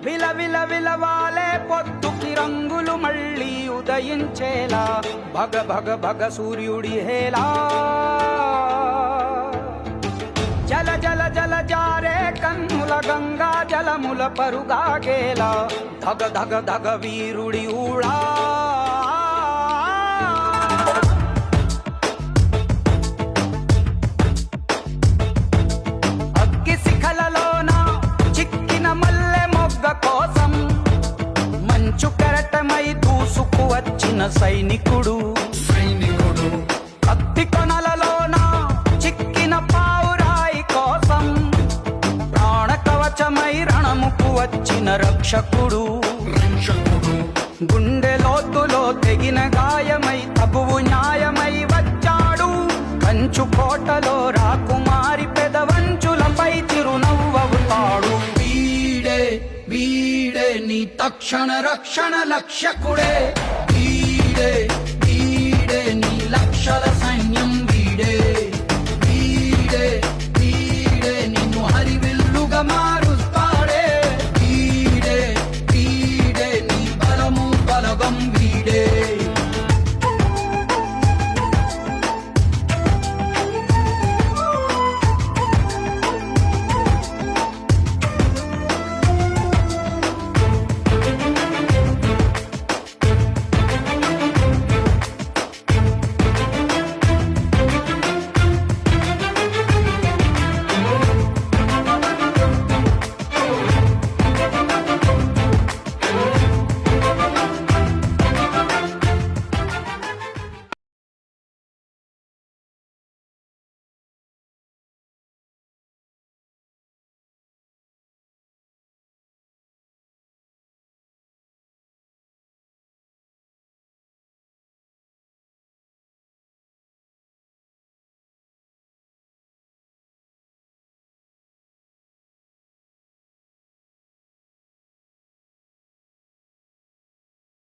విలవిలవాలే పొద్దుకి రంగులు మళ్ళీ ఉదయించేలా భగ భగ భగ సూర్యుడి హేలా జల జల జల జారే కన్నుల గంగా జలముల పరుగాగేలా ధగ ధగ ధగ వీరుడి ఊళా అగ్గి శిఖలలోన చిక్కిన మల్లె మొగ్గ కోసం మంచు కెరటమై దూసుకు వచ్చిన సైనికుడు కత్తి కొనలలోన చిక్కిన పావురాయి కోసం ప్రాణ కవచమై రణముకు వచ్చిన రక్షకుడు గుండె లోతులో తెగిన గాయమై తగువు న్యాయమై వచ్చాడు కంచు కోటలో రాకుమారి పెదవంచులపై చిరునవ్వవుతాడు వీడే వీడే నీ తక్షణ రక్షణ లక్ష్యకుడే వీడే వీడే నీ లక్షల